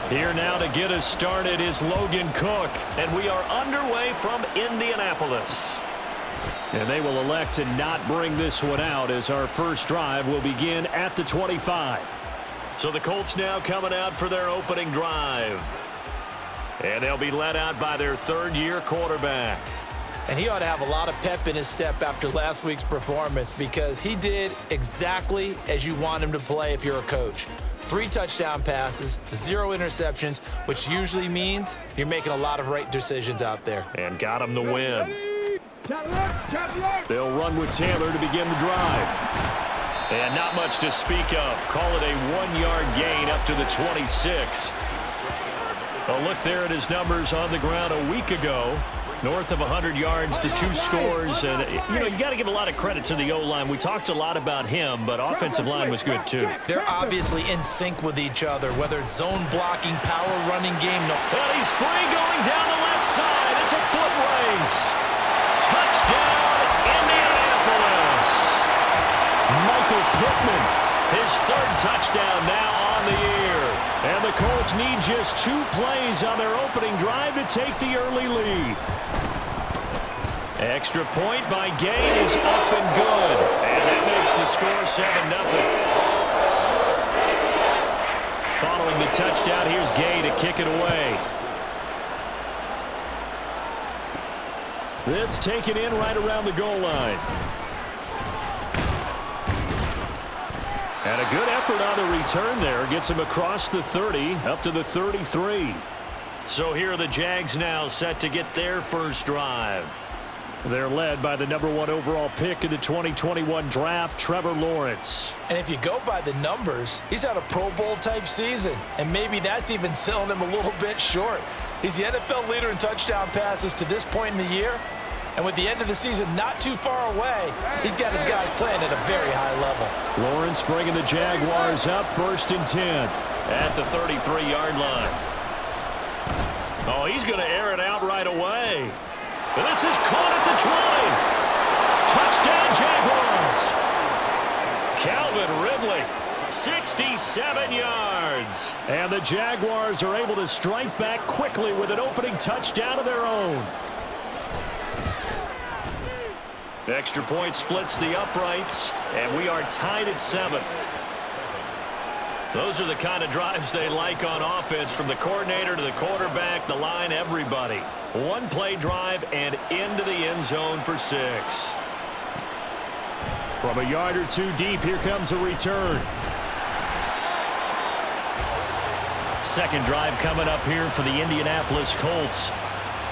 Here now to get us started is Logan Cook, and we are underway from Indianapolis. And they will elect to not bring this one out as our first drive will begin at the 25. So the Colts now coming out for their opening drive. And they'll be led out by their third-year quarterback. And he ought to have a lot of pep in his step after last week's performance because he did exactly as you want him to play if you're a coach. 3 touchdown passes, 0 interceptions, which usually means you're making a lot of right decisions out there. And got him the win. They'll run with Taylor to begin the drive. And not much to speak of. Call it a 1-yard gain up to the 26. A look there at his numbers on the ground a week ago. North of 100 yards, the 2 scores. And, you got to give a lot of credit to the O-line. We talked a lot about him, but offensive line was good, too. They're obviously in sync with each other, whether it's zone blocking, power running game. Well, he's free going down the left side. It's a foot race. Touchdown, Indianapolis. Michael Pittman, his 3rd touchdown now on the year. And the Colts need just 2 plays on their opening drive to take the early lead. Extra point by Gay is up and good. And that makes the score 7-0. Following the touchdown, here's Gay to kick it away. This taken in right around the goal line. And a good effort on the return there. Gets him across the 30, up to the 33. So here are the Jags now set to get their first drive. They're led by the #1 overall pick in the 2021 draft, Trevor Lawrence. And if you go by the numbers, he's had a Pro Bowl-type season. And maybe that's even selling him a little bit short. He's the NFL leader in touchdown passes to this point in the year. And with the end of the season not too far away, he's got his guys playing at a very high level. Lawrence bringing the Jaguars up 1st and 10 at the 33-yard line. Oh, he's going to air it out right away. And this is caught at the 20. Touchdown, Jaguars. Calvin Ridley, 67 yards. And the Jaguars are able to strike back quickly with an opening touchdown of their own. Extra point splits the uprights, and we are tied at 7. Those are the kind of drives they like on offense, from the coordinator to the quarterback, the line, everybody. 1-play drive and into the end zone for 6. From a yard or 2 deep, here comes a return. Second drive coming up here for the Indianapolis Colts.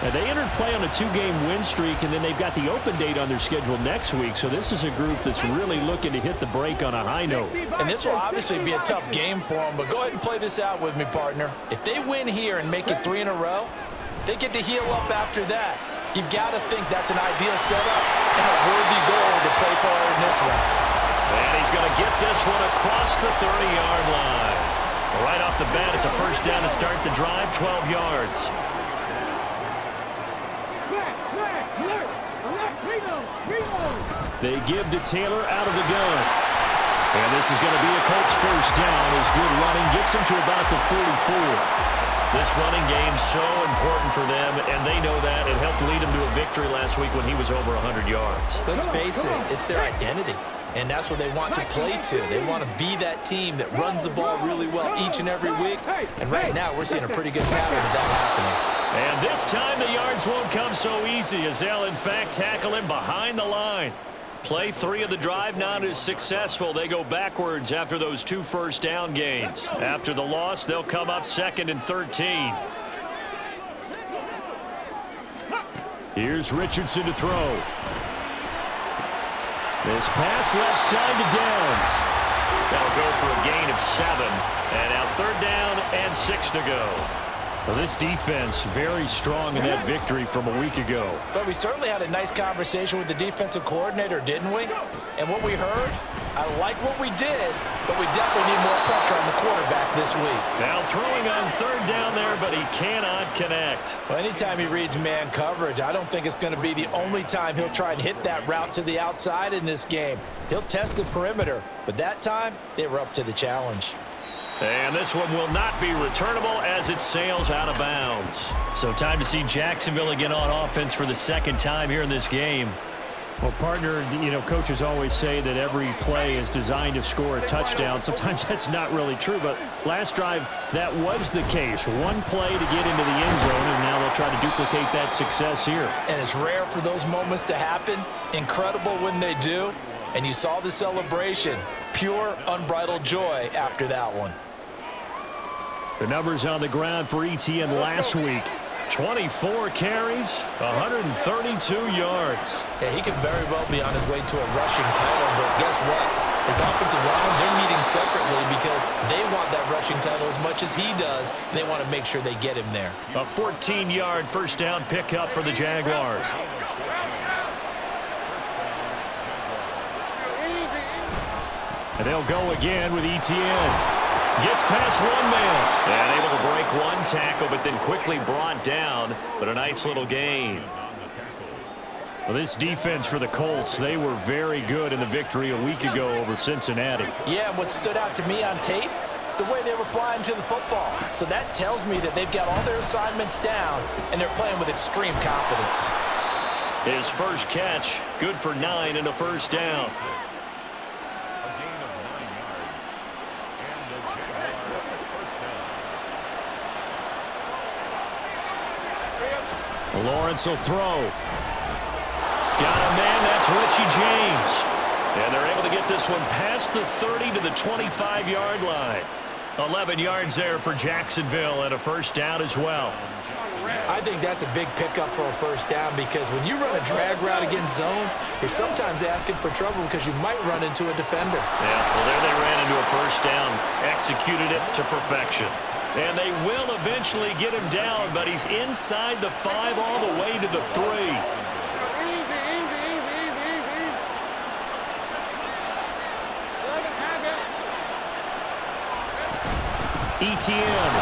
Now, they entered play on a 2-game win streak, and then they've got the open date on their schedule next week. So this is a group that's really looking to hit the break on a high note. And this will obviously be a tough game for them, but go ahead and play this out with me, partner. If they win here and make it 3 in a row, they get to heal up after that. You've got to think that's an ideal setup and a worthy goal to play for in this one. And he's going to get this one across the 30-yard line. Right off the bat, it's a first down to start the drive, 12 yards. They give to Taylor out of the gun. And this is going to be a Colts first down as good running gets him to about the 44. This running game's so important for them, and they know that. It helped lead them to a victory last week when he was over 100 yards. Let's face it, it's their identity. And that's what they want to play to. They want to be that team that runs the ball really well each and every week. And right now, we're seeing a pretty good pattern of that happening. And this time, the yards won't come so easy as they'll, in fact, tackle him behind the line. Play 3 of the drive not as successful. They go backwards after those 2 first down gains. After the loss, they'll come up 2nd and 13. Here's Richardson to throw. This pass left side to Downs. That'll go for a gain of 7. And now 3rd down and 6 to go. Well, this defense very strong in that victory from a week ago. But we certainly had a nice conversation with the defensive coordinator, didn't we? And what we heard, I like what we did, but we definitely need more pressure on the quarterback this week. Now throwing on 3rd down there, but he cannot connect. Well, anytime he reads man coverage, I don't think it's going to be the only time he'll try and hit that route to the outside in this game. He'll test the perimeter, but that time, they were up to the challenge. And this one will not be returnable as it sails out of bounds. So time to see Jacksonville again on offense for the second time here in this game. Well, partner, coaches always say that every play is designed to score a touchdown. Sometimes that's not really true, but last drive, that was the case. One play to get into the end zone, and now they'll try to duplicate that success here. And it's rare for those moments to happen. Incredible when they do. And you saw the celebration. Pure, unbridled joy after that one. The numbers on the ground for ETN last week. 24 carries, 132 yards. Yeah, he could very well be on his way to a rushing title, but guess what? His offensive line, they're meeting separately because they want that rushing title as much as he does, and they want to make sure they get him there. A 14-yard first down pickup for the Jaguars. And they'll go again with ETN. Gets past one man. And able to break one tackle, but then quickly brought down. But a nice little gain. Well, this defense for the Colts, they were very good in the victory a week ago over Cincinnati. Yeah, and what stood out to me on tape, the way they were flying to the football. So that tells me that they've got all their assignments down, and they're playing with extreme confidence. His first catch, good for 9 and a first down. Lawrence will throw. Got a man, that's Richie James. And they're able to get this one past the 30 to the 25-yard line. 11 yards there for Jacksonville and a first down as well. I think that's a big pickup for a first down because when you run a drag route against zone, you're sometimes asking for trouble because you might run into a defender. Yeah, well, there they ran into a first down, executed it to perfection. And they will eventually get him down, but he's inside the 5 all the way to the 3. ETN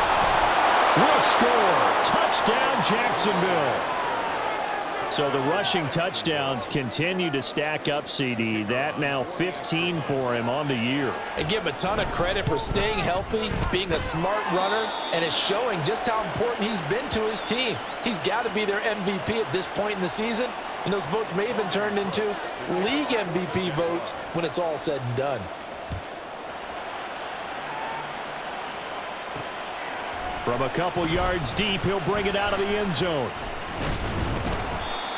will score. Touchdown, Jacksonville. So the rushing touchdowns continue to stack up, CD. That now 15 for him on the year. And give him a ton of credit for staying healthy, being a smart runner, and it's showing just how important he's been to his team. He's got to be their MVP at this point in the season, and those votes may even turn into league MVP votes when it's all said and done. From a couple yards deep, he'll bring it out of the end zone.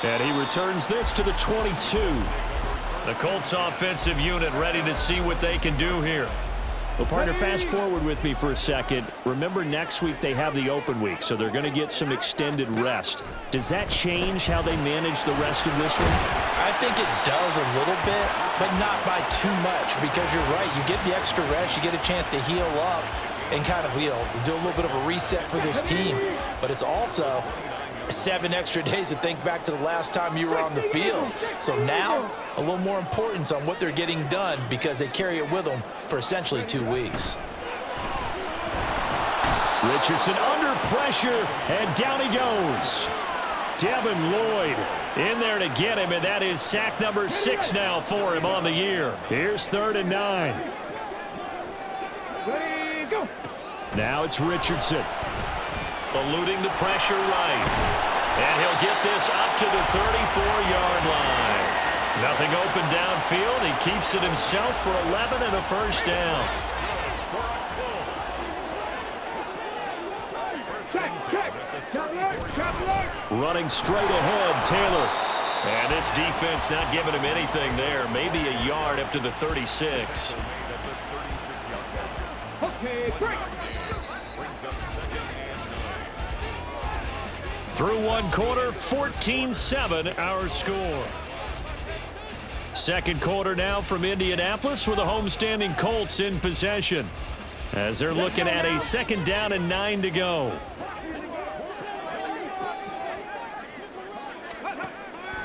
And he returns this to the 22. The Colts offensive unit ready to see what they can do here. Well, partner, fast forward with me for a second. Remember, next week they have the open week, so they're going to get some extended rest. Does that change how they manage the rest of this one? I think it does a little bit, but not by too much because you're right. You get the extra rest. You get a chance to heal up and kind of, do a little bit of a reset for this team. But it's also 7 extra days to think back to the last time you were on the field. So now, a little more importance on what they're getting done because they carry it with them for essentially 2 weeks. Richardson under pressure, and down he goes. Devin Lloyd in there to get him, and that is sack number 6 now for him on the year. Here's 3rd and 9. Ready, go. Now it's Richardson. Eluding the pressure right. And he'll get this up to the 34-yard line. Nothing open downfield. He keeps it himself for 11 and a first down. Running straight ahead, Taylor. And this defense not giving him anything there. Maybe a yard up to the 36. Okay, great. Through one quarter, 14-7 our score. Second quarter now from Indianapolis with the homestanding Colts in possession as they're looking at a 2nd down and 9 to go.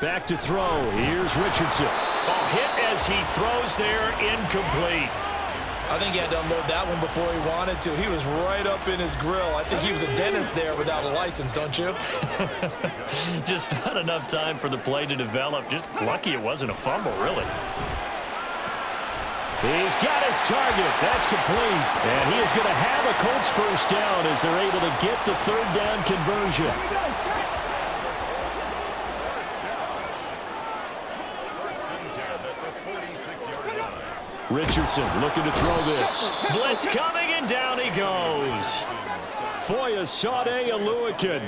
Back to throw. Here's Richardson. Ball hit as he throws there, incomplete. I think he had to unload that one before he wanted to. He was right up in his grill. I think he was a dentist there without a license, don't you? Just not enough time for the play to develop. Just lucky it wasn't a fumble, really. He's got his target. That's complete. And he is going to have a Colts first down as they're able to get the third down conversion. Richardson looking to throw this. Blitz coming, and down he goes. Foyesade Oluwakin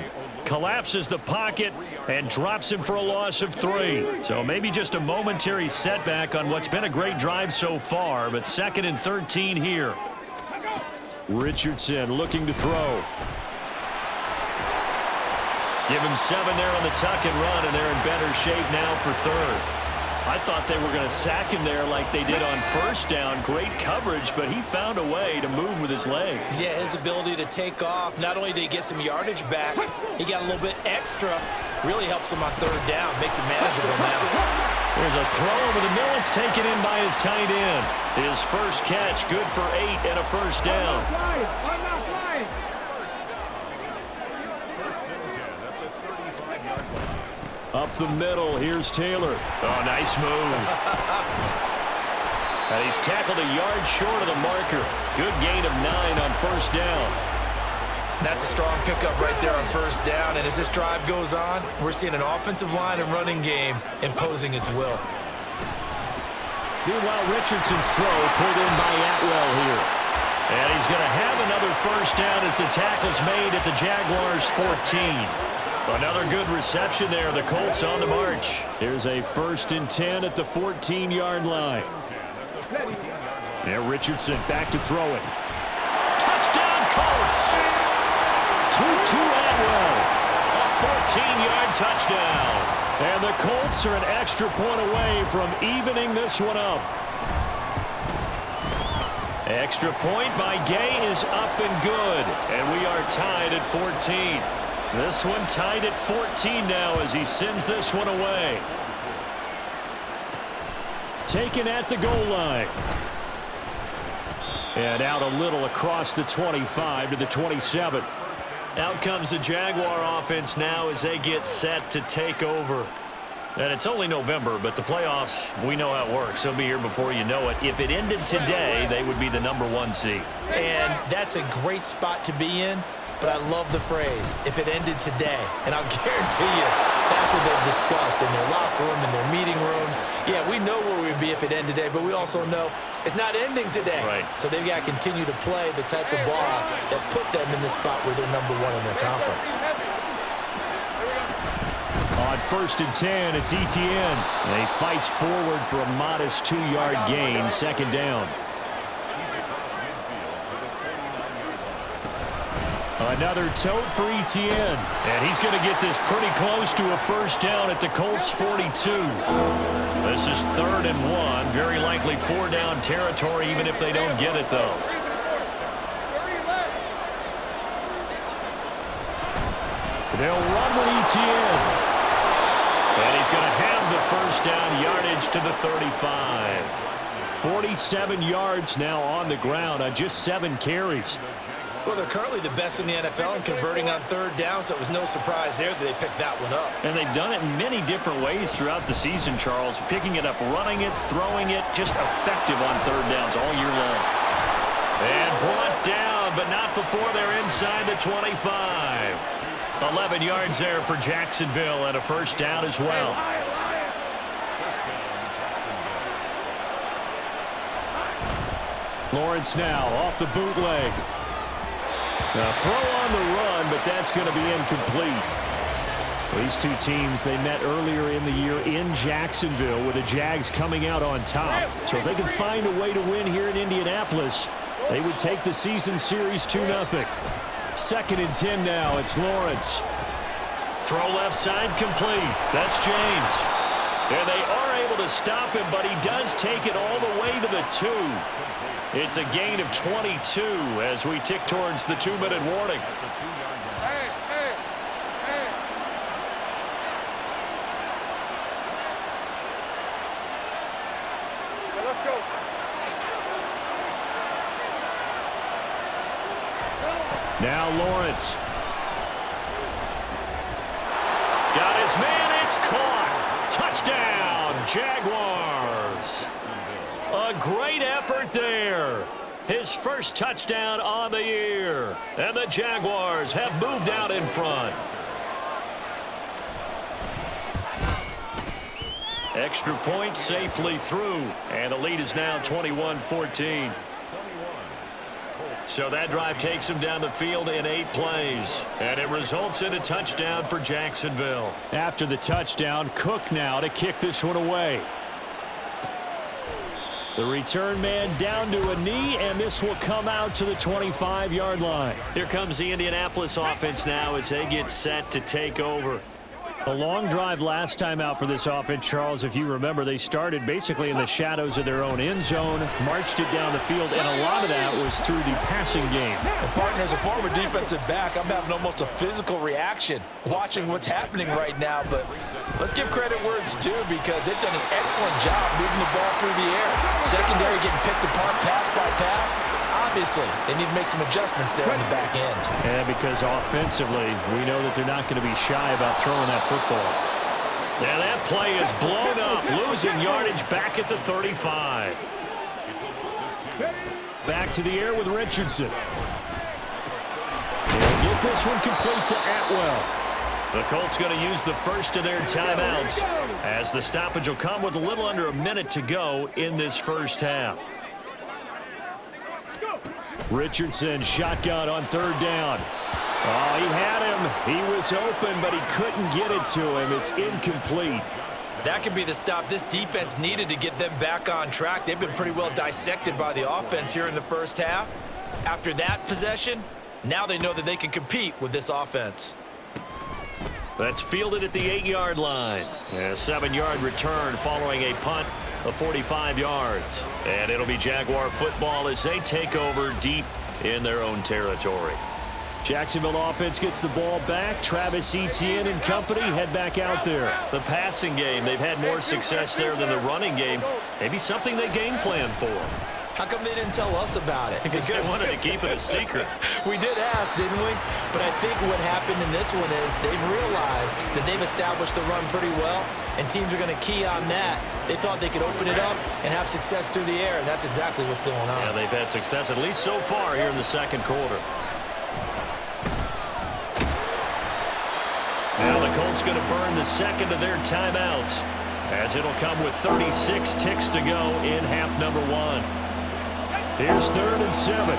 collapses the pocket and drops him for a loss of 3. So maybe just a momentary setback on what's been a great drive so far, but 2nd and 13 here. Richardson looking to throw. Give him 7 there on the tuck and run, and they're in better shape now for 3rd. I thought they were going to sack him there like they did on first down. Great coverage, but he found a way to move with his legs. Yeah, his ability to take off, not only did he get some yardage back, he got a little bit extra. Really helps him on 3rd down, makes it manageable now. There's a throw over the middle. It's taken in by his tight end. His first catch, good for 8 and a first down. Up the middle, here's Taylor. Oh, nice move. And he's tackled a yard short of the marker. Good gain of 9 on first down. That's a strong pickup right there on first down. And as this drive goes on, we're seeing an offensive line and running game imposing its will. Meanwhile, Richardson's throw pulled in by Atwell here. And he's going to have another first down as the tackle's made at the Jaguars' 14. Another good reception there. The Colts on the march. Here's a 1st and 10 at the 14-yard line. Now Richardson back to throw it. Touchdown, Colts! Tutu Atwell. A 14-yard touchdown. And the Colts are an extra point away from evening this one up. Extra point by Gay is up and good. And we are tied at 14. This one tied at 14 now as he sends this one away. Taken at the goal line. And out a little across the 25 to the 27. Out comes the Jaguar offense now as they get set to take over. And it's only November, but the playoffs, we know how it works. They'll be here before you know it. If it ended today, they would be the #1 seed. And that's a great spot to be in. But I love the phrase, if it ended today. And I'll guarantee you, that's what they've discussed in their locker room, in their meeting rooms. Yeah, we know where we'd be if it ended today, but we also know it's not ending today. Right. So they've got to continue to play the type of ball that put them in the spot where they're #1 in their conference. On 1st and 10, it's Etienne. And he fights forward for a modest 2-yard gain, 2nd down. Another tote for Etienne. And he's going to get this pretty close to a first down at the Colts' 42. This is 3rd and 1. Very likely 4-down territory, even if they don't get it, though. They'll run with Etienne. And he's going to have the first down yardage to the 35. 47 yards now on the ground on just 7 carries. Well, they're currently the best in the NFL in converting on 3rd down, so it was no surprise there that they picked that one up. And they've done it in many different ways throughout the season, Charles. Picking it up, running it, throwing it, just effective on 3rd downs all year long. And brought down, but not before they're inside the 25. 11 yards there for Jacksonville and a first down as well. Lawrence now off the bootleg. A throw on the run, but that's going to be incomplete. These two teams, they met earlier in the year in Jacksonville with the Jags coming out on top. So if they can find a way to win here in Indianapolis, they would take the season series 2-0. 2nd and 10 now. It's Lawrence. Throw left side complete. That's James. And they are able to stop him, but he does take it all the way to the 2. It's a gain of 22 as we tick towards the 2-minute warning. Let's go. Now Lawrence. Got his man. It's caught. Touchdown, Jaguars. A great effort there. His first touchdown on the year. And the Jaguars have moved out in front. Extra point safely through. And the lead is now 21-14. So that drive takes him down the field in 8 plays. And it results in a touchdown for Jacksonville. After the touchdown, Cook now to kick this one away. The return man down to a knee, and this will come out to the 25-yard line. Here comes the Indianapolis offense now as they get set to take over. A long drive last time out for this offense, Charles. If you remember, they started basically in the shadows of their own end zone, marched it down the field, and a lot of that was through the passing game. Well, partner, as a former defensive back, I'm having almost a physical reaction watching what's happening right now. But let's give credit where it's due, because they've done an excellent job moving the ball through the air. Secondary getting picked apart pass by pass. Obviously, they need to make some adjustments there on the back end. And because offensively, we know that they're not going to be shy about throwing that football. Now that play is blown up, losing yardage back at the 35. Back to the air with Richardson. They'll get this one complete to Atwell. The Colts going to use the first of their timeouts as the stoppage will come with a little under a minute to go in this first half. Richardson shotgun on 3rd down. Oh, he had him. He was open, but he couldn't get it to him. It's incomplete. That could be the stop this defense needed to get them back on track. They've been pretty well dissected by the offense here in the first half. After that possession, now they know that they can compete with this offense. That's fielded at the 8-yard line. A 7-yard return following a punt of 45 yards. And it'll be Jaguar football as they take over deep in their own territory. Jacksonville offense gets the ball back. Travis Etienne and company head back out there. The passing game, they've had more success there than the running game. Maybe something they game plan for. How come they didn't tell us about it? Because they wanted to keep it a secret. We did ask, didn't we? But I think what happened in this one is they've realized that they've established the run pretty well, and teams are going to key on that. They thought they could open it up and have success through the air, and that's exactly what's going on. Yeah, they've had success at least so far here in the second quarter. Now the Colts going to burn the second of their timeouts as it'll come with 36 ticks to go in half number 1. Here's 3rd and 7.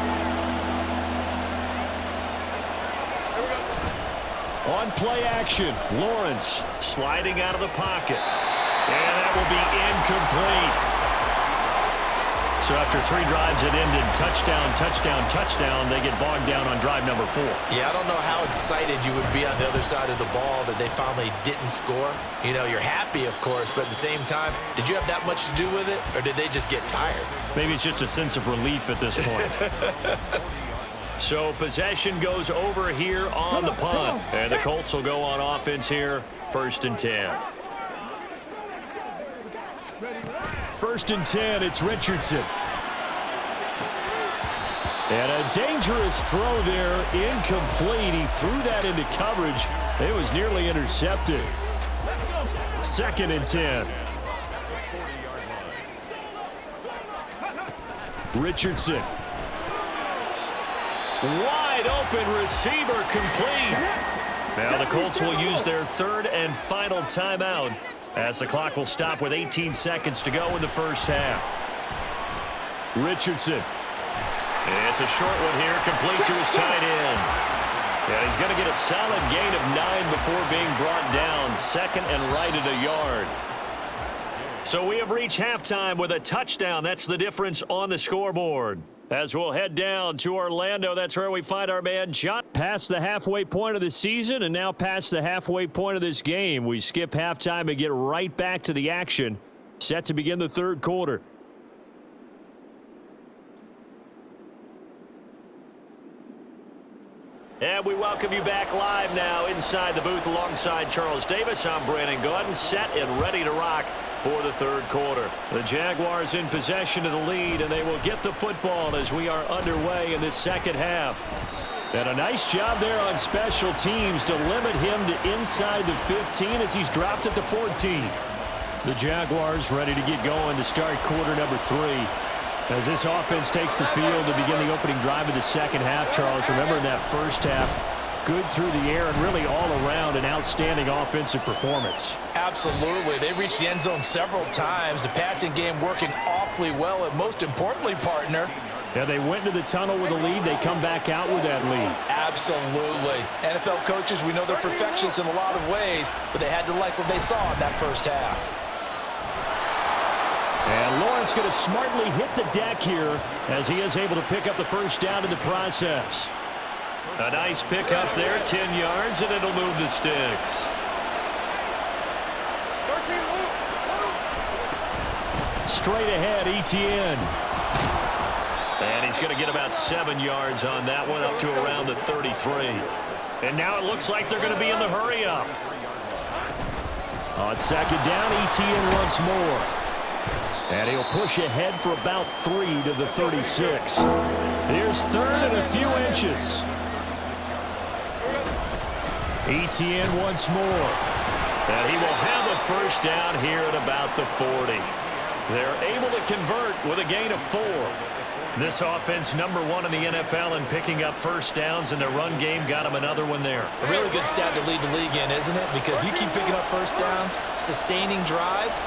On play action, Lawrence sliding out of the pocket. And that will be incomplete. So after 3 drives that ended touchdown, touchdown, touchdown, they get bogged down on drive number 4. Yeah, I don't know how excited you would be on the other side of the ball that they finally didn't score. You know, you're happy, of course, but at the same time, did you have that much to do with it, or did they just get tired? Maybe it's just a sense of relief at this point. So possession goes over here on the punt, and the Colts will go on offense here, 1st and 10. 1st and 10, it's Richardson. And a dangerous throw there, incomplete. He threw that into coverage. It was nearly intercepted. 2nd and 10. Richardson. Wide open receiver complete. Now the Colts will use their 3rd and final timeout as the clock will stop with 18 seconds to go in the first half. Richardson. It's a short one here, complete to his tight end. And he's going to get a solid gain of 9 before being brought down. 2nd and right at a yard. So we have reached halftime with a touchdown. That's the difference on the scoreboard. As we'll head down to Orlando, that's where we find our man John. Past the halfway point of the season and now past the halfway point of this game. We skip halftime and get right back to the action. Set to begin the 3rd quarter. And we welcome you back live now inside the booth alongside Charles Davis. I'm Brandon Gordon, set and ready to rock for the 3rd quarter. The Jaguars in possession of the lead, and they will get the football as we are underway in this 2nd half. And a nice job there on special teams to limit him to inside the 15 as he's dropped at the 14. The Jaguars ready to get going to start quarter number 3. As this offense takes the field to begin the opening drive of the second half, Charles, remember in that first half, good through the air and really all around an outstanding offensive performance. Absolutely. They reached the end zone several times. The passing game working awfully well, and most importantly, partner, yeah, they went into the tunnel with a lead. They come back out with that lead. Absolutely. NFL coaches, we know they're perfectionists in a lot of ways, but they had to like what they saw in that first half. And Lawrence going to smartly hit the deck here as he is able to pick up the first down in the process. A nice pick up there, 10 yards, and it'll move the sticks. Straight ahead, Etienne. And he's going to get about 7 yards on that one, up to around the 33. And now it looks like they're going to be in the hurry-up. On second down, Etienne once more. And he'll push ahead for about 3 to the 36. Here's third and a few inches. Etienne once more. And he will have a first down here at about the 40. They're able to convert with a gain of 4. This offense #1 in the NFL in picking up first downs, and their run game got them another one there. A really good stat to lead the league in, isn't it? Because you keep picking up first downs, sustaining drives,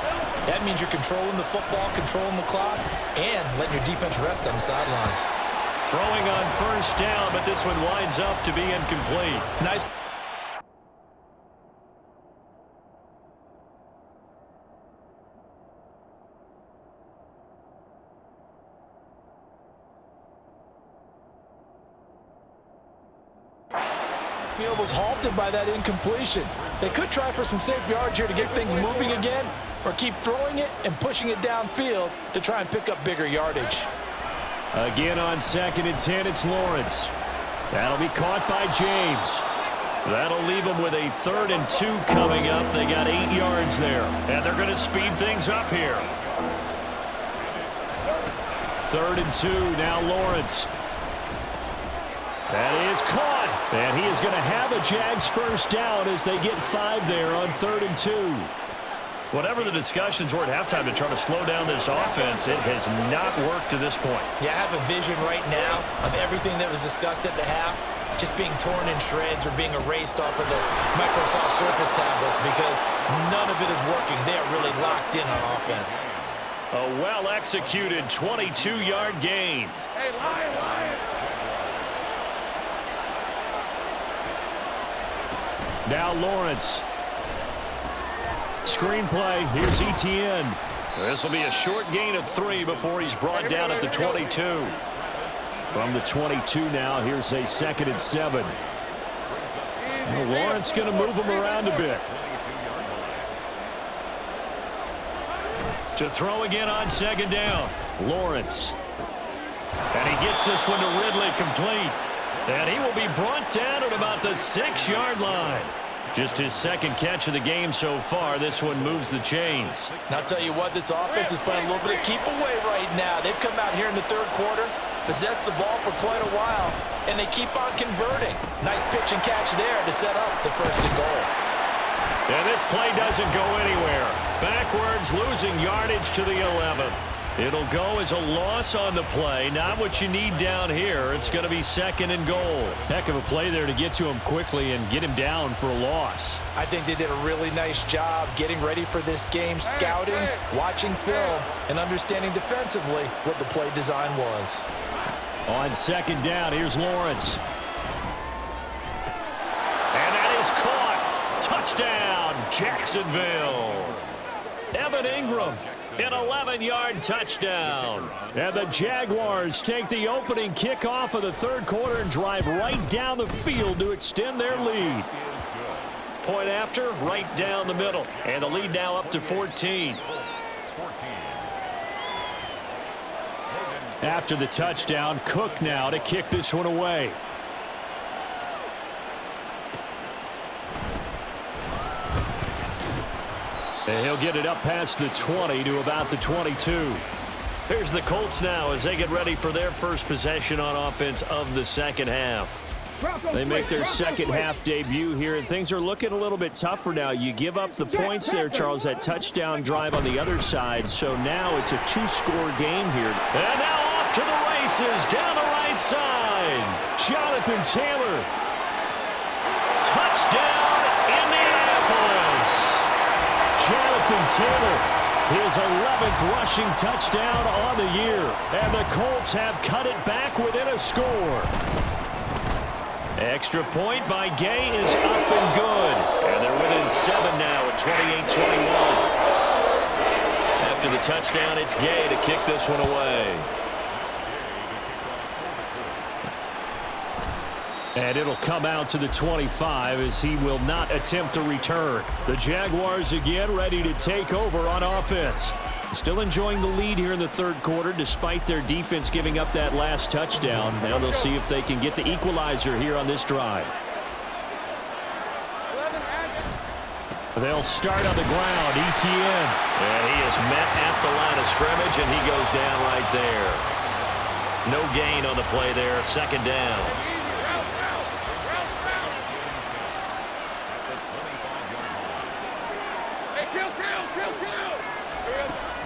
that means you're controlling the football, controlling the clock, and letting your defense rest on the sidelines. Throwing on first down, but this one winds up to be incomplete. Nice. Field was halted by that incompletion. They could try for some safe yards here to get things moving again, or keep throwing it and pushing it downfield to try and pick up bigger yardage. Again on second and 10, it's Lawrence. That'll be caught by James. That'll leave them with a 3rd and 2 coming up. They got 8 yards there, and they're going to speed things up here. 3rd and 2, now Lawrence. That is caught. And he is going to have a Jags first down as they get 5 there on 3rd and 2. Whatever the discussions were at halftime to try to slow down this offense, it has not worked to this point. Yeah, I have a vision right now of everything that was discussed at the half just being torn in shreds or being erased off of the Microsoft Surface tablets because none of it is working. They are really locked in on offense. A well-executed 22-yard gain. Hey, Lion. Now Lawrence. Screenplay. Here's Etienne. This will be a short gain of 3 before he's brought down at the 22. From the 22 now, here's a 2nd and 7. Well, Lawrence going to move him around a bit. To throw again on second down. Lawrence. And he gets this one to Ridley complete. And he will be brought down at about the 6-yard line. Just his 2nd catch of the game so far. This one moves the chains. And I'll tell you what, this offense is playing a little bit of keep away right now. They've come out here in the 3rd quarter, possessed the ball for quite a while, and they keep on converting. Nice pitch and catch there to set up the 1st and goal. And this play doesn't go anywhere. Backwards, losing yardage to the 11. It'll go as a loss on the play. Not what you need down here. It's going to be 2nd and goal. Heck of a play there to get to him quickly and get him down for a loss. I think they did a really nice job getting ready for this game, scouting, watching film, and understanding defensively what the play design was. On 2nd down, here's Lawrence. And that is caught. Touchdown, Jacksonville. Evan Ingram. An 11-yard touchdown. And the Jaguars take the opening kickoff of the 3rd quarter and drive right down the field to extend their lead. Point after, right down the middle. And the lead now up to 14. After the touchdown, Cook now to kick this one away. And he'll get it up past the 20 to about the 22. Here's the Colts now as they get ready for their first possession on offense of the second half. They make their second half debut here, and things are looking a little bit tougher now. You give up the points there, Charles, that touchdown drive on the other side. So now it's a two-score game here. And now off to the races down the right side. Jonathan Taylor. Touchdown, Indianapolis. Jonathan Taylor, his 11th rushing touchdown on the year. And the Colts have cut it back within a score. Extra point by Gay is up and good. And they're within 7 now at 28-21. After the touchdown, it's Gay to kick this one away. And it'll come out to the 25 as he will not attempt to return. The Jaguars again ready to take over on offense. Still enjoying the lead here in the third quarter despite their defense giving up that last touchdown. Now they'll see if they can get the equalizer here on this drive. They'll start on the ground. ETN. And he is met at the line of scrimmage, and he goes down right there. No gain on the play there. Second down.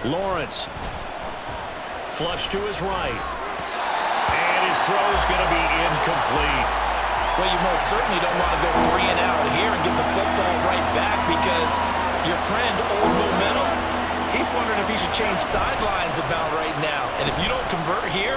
Lawrence. Flush to his right. And his throw's going to be incomplete. Well, you most certainly don't want to go 3 and out here and get the football right back because your friend, Old Momentum, he's wondering if he should change sidelines about right now. And if you don't convert here,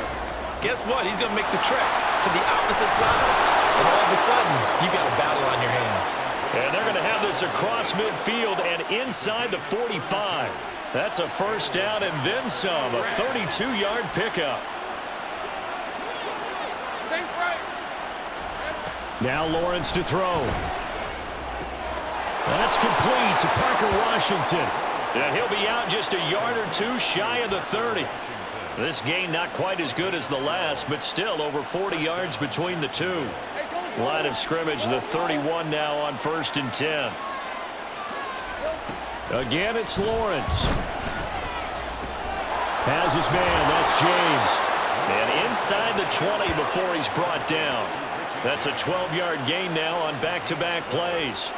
guess what? He's going to make the trek to the opposite side. And all of a sudden, you've got a battle on your hands. And they're going to have this across midfield and inside the 45. That's a first down and then some, a 32-yard pickup. Now Lawrence to throw. That's complete to Parker Washington. And he'll be out just a yard or two shy of the 30. This gain not quite as good as the last, but still over 40 yards between the two. Line of scrimmage, the 31 now on 1st and 10. Again, it's Lawrence. Has his man. That's James. And inside the 20 before he's brought down. That's a 12-yard gain now on back-to-back plays.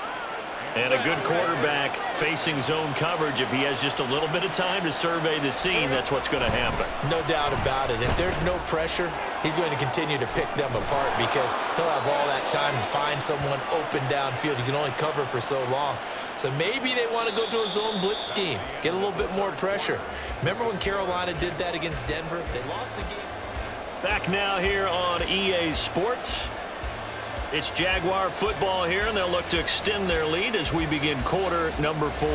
And a good quarterback facing zone coverage. If he has just a little bit of time to survey the scene, that's what's going to happen. No doubt about it. If there's no pressure, he's going to continue to pick them apart because he'll have all that time to find someone open downfield. He can only cover for so long. So maybe they want to go to a zone blitz scheme, get a little bit more pressure. Remember when Carolina did that against Denver? They lost the game. Back now here on EA Sports. It's Jaguar football here, and they'll look to extend their lead as we begin quarter number 4.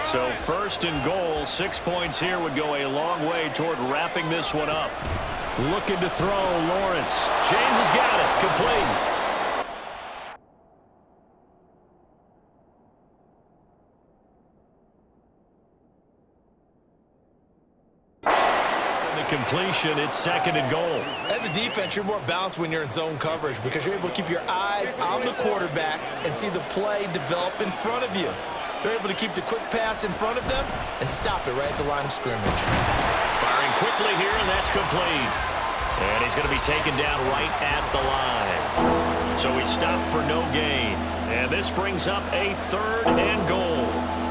So 1st and goal, 6 points here would go a long way toward wrapping this one up. Looking to throw, Lawrence. James has got it, complete. Completion, it's 2nd and goal. As a defense, you're more balanced when you're in zone coverage because you're able to keep your eyes on the quarterback and see the play develop in front of you. They're able to keep the quick pass in front of them and stop it right at the line of scrimmage. Firing quickly here, and that's complete. And he's going to be taken down right at the line. So he stopped for no gain. And this brings up a 3rd and goal.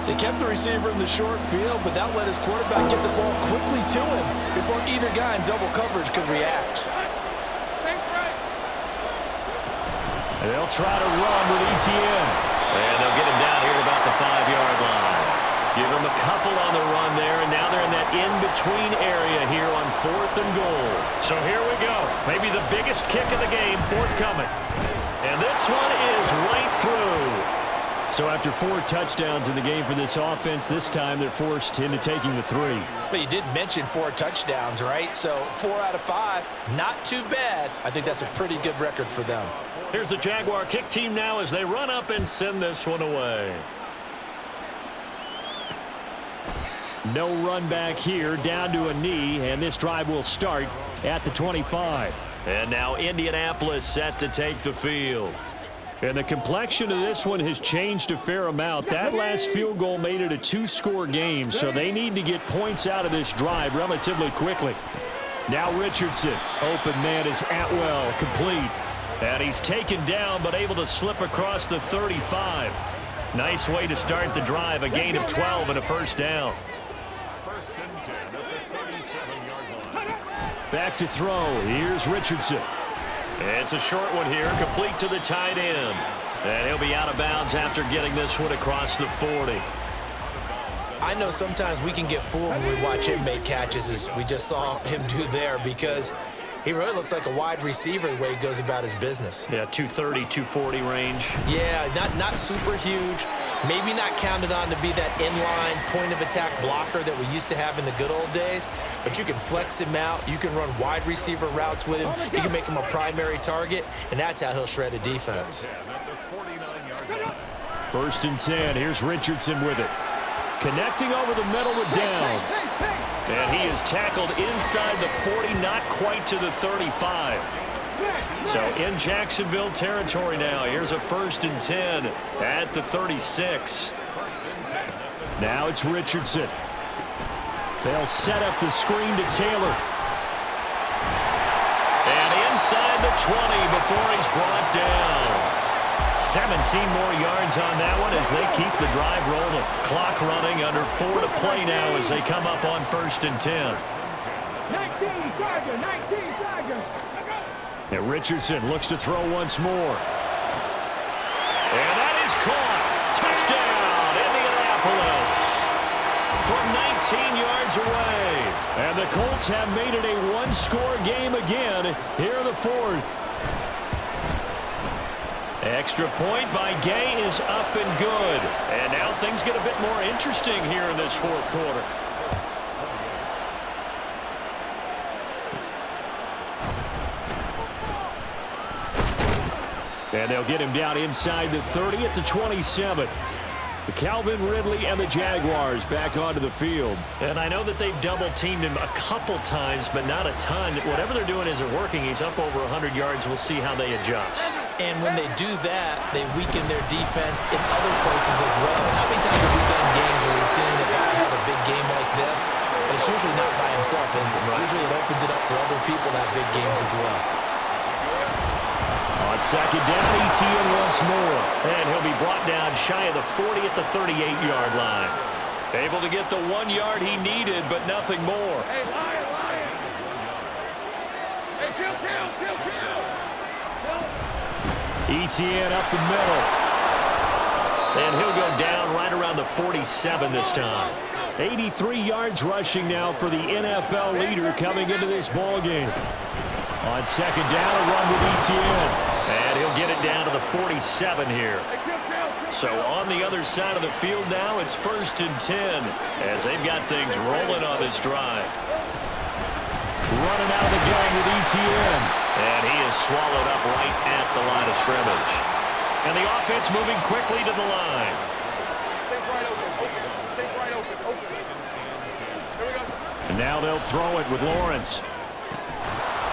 They kept the receiver in the short field, but that let his quarterback get the ball quickly to him before either guy in double coverage could react. They'll try to run with ETN. And they'll get him down here at about the 5-yard line. Give him a couple on the run there, and now they're in that in-between area here on 4th and goal. So here we go. Maybe the biggest kick of the game forthcoming. And this one is right through. So after 4 touchdowns in the game for this offense, this time they're forced into taking the 3. But you did mention 4 touchdowns, right? So 4 out of 5, not too bad. I think that's a pretty good record for them. Here's the Jaguar kick team now as they run up and send this one away. No run back here, down to a knee, and this drive will start at the 25. And now Indianapolis set to take the field. And the complexion of this one has changed a fair amount. That last field goal made it a 2-score game, so they need to get points out of this drive relatively quickly. Now Richardson. Open man is Atwell. Complete. And he's taken down but able to slip across the 35. Nice way to start the drive. A gain of 12 and a first down. First and 10 at the 37-yard line. Back to throw. Here's Richardson. It's a short one here, complete to the tight end. And he'll be out of bounds after getting this one across the 40. I know sometimes we can get fooled when we watch him make catches, as we just saw him do there, because he really looks like a wide receiver the way he goes about his business. Yeah, 230, 240 range. Yeah, not super huge. Maybe not counted on to be that inline point-of-attack blocker that we used to have in the good old days, but you can flex him out. You can run wide receiver routes with him. You can make him a primary target, and that's how he'll shred a defense. First and 10. Here's Richardson with it. Connecting over the middle with Downs. And he is tackled inside the 40, not quite to the 35. So in Jacksonville territory now. Here's a first and 10 at the 36. Now it's Richardson. They'll set up the screen to Taylor. And inside the 20 before he's brought down. 17 more yards on that one as they keep the drive rolling. Clock running, under 4 to play now as they come up on first and 10. 19 Charger. And Richardson looks to throw once more. And that is caught. Touchdown, Indianapolis. From 19 yards away. And the Colts have made it a one-score game again here in the fourth. Extra point by Gay is up and good. And now things get a bit more interesting here in this fourth quarter. And they'll get him down inside the 30 at the 27. Calvin Ridley and the Jaguars back onto the field. And I know that they've double-teamed him a couple times, but not a ton. Whatever they're doing isn't working. He's up over 100 yards. We'll see how they adjust. And when they do that, they weaken their defense in other places as well. How many times have we done games where we've seen a guy have a big game like this? But it's usually not by himself, is it? Usually it opens it up for other people to have big games as well. On second down, Etienne once more. And he'll be brought down shy of the 40 at the 38-yard line. Able to get the 1 yard he needed, but nothing more. Hey, Lion. Hey, kill. Etienne up the middle. And he'll go down right around the 47 this time. 83 yards rushing now for the NFL leader coming into this ball game. On second down, a run with Etienne. And he'll get it down to the 47 here. So on the other side of the field now, it's first and 10 as they've got things rolling on this drive. Running out of the gun with Etienne. And he is swallowed up right at the line of scrimmage. And the offense moving quickly to the line. And now they'll throw it with Lawrence.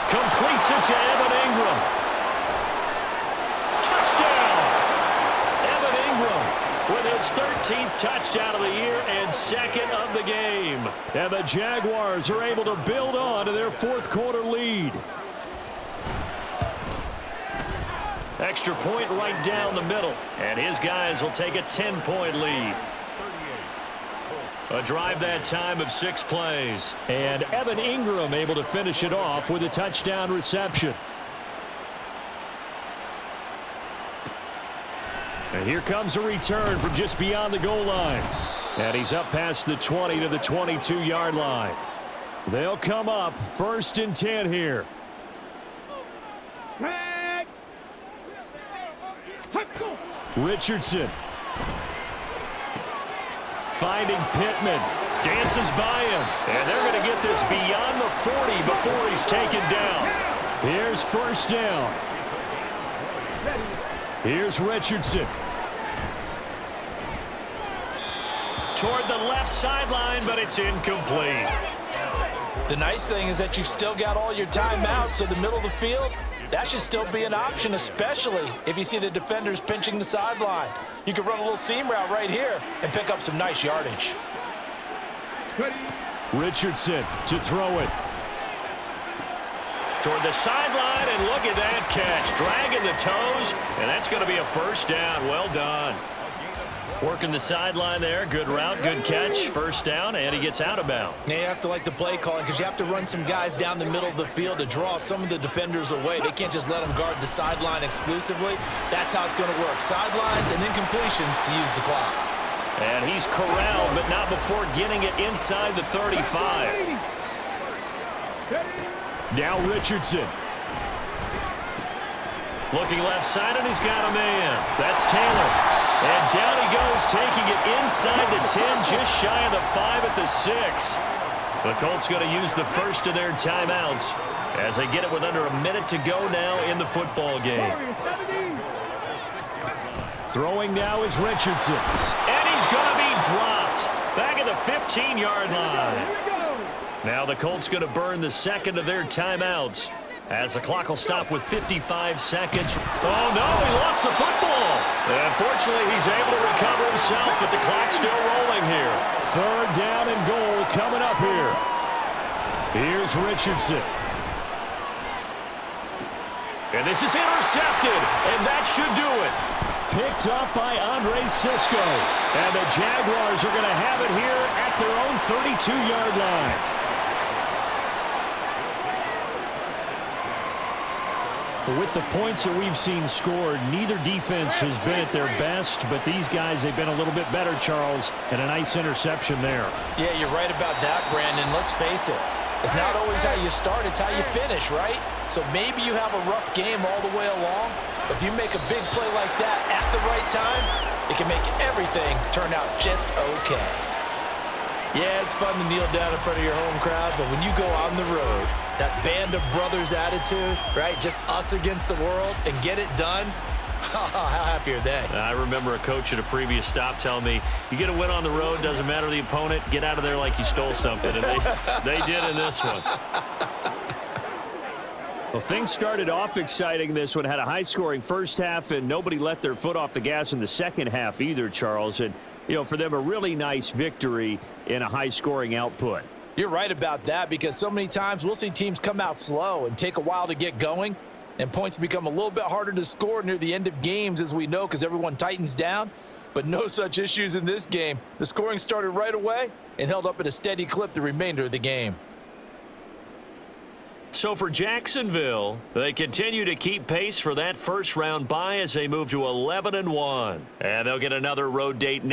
Completes it to Evan Ingram. Touchdown! Evan Ingram with his 13th touchdown of the year and second of the game. And the Jaguars are able to build on to their fourth quarter lead. Extra point right down the middle. And his guys will take a 10-point lead. A drive that time of 6 plays. And Evan Ingram able to finish it off with a touchdown reception. And here comes a return from just beyond the goal line. And he's up past the 20 to the 22-yard line. They'll come up first and 10 here. Richardson. Finding Pittman. Dances by him. And they're going to get this beyond the 40 before he's taken down. Here's first down. Here's Richardson. Toward the left sideline, but it's incomplete. The nice thing is that you've still got all your timeouts, so the middle of the field, that should still be an option, especially if you see the defenders pinching the sideline. You can run a little seam route right here and pick up some nice yardage. Richardson to throw it. toward the sideline, and look at that catch. Dragging the toes, and that's going to be a first down. Well done. Working the sideline there. Good route, good catch. First down, and he gets out of bounds. Now you have to like the play calling because you have to run some guys down the middle of the field to draw some of the defenders away. They can't just let them guard the sideline exclusively. That's how it's going to work. Sidelines and incompletions to use the clock. And he's corralled, but not before getting it inside the 35. Now Richardson. Looking left side, and he's got a man. That's Taylor. And down he goes, taking it inside the 10, just shy of the 5 at the 6. The Colts going to use the first of their timeouts as they get it with under a minute to go now in the football game. Throwing now is Richardson. And he's going to be dropped back at the 15-yard line. Now the Colts going to burn the second of their timeouts as the clock will stop with 55 seconds. Oh, no, he lost the football. Unfortunately, he's able to recover himself, but the clock's still rolling here. Third down and goal coming up here. Here's Richardson. And this is intercepted, and that should do it. Picked up by Andre Sisco. And the Jaguars are going to have it here at their own 32-yard line. With the points that we've seen scored, neither defense has been at their best, but these guys, they've been a little bit better, Charles, and a nice interception there. Yeah, you're right about that, Brandon. Let's face it. It's not always how you start, it's how you finish, right? So maybe you have a rough game all the way along. If you make a big play like that at the right time, it can make everything turn out just okay. Yeah, it's fun to kneel down in front of your home crowd, but when you go on the road, that band of brothers attitude, right? Just us against the world and get it done. How happy are they? I remember a coach at a previous stop telling me, you get a win on the road, doesn't matter the opponent, get out of there like you stole something. And they did in this one. Well, things started off exciting. This one had a high-scoring first half, and nobody let their foot off the gas in the second half either, Charles. And, you know, for them, a really nice victory in a high-scoring output. You're right about that because so many times we'll see teams come out slow and take a while to get going, and points become a little bit harder to score near the end of games, as we know, because everyone tightens down. But no such issues in this game. The scoring started right away and held up at a steady clip the remainder of the game. So for Jacksonville, they continue to keep pace for that first-round bye as they move to 11-1. And they'll get another road date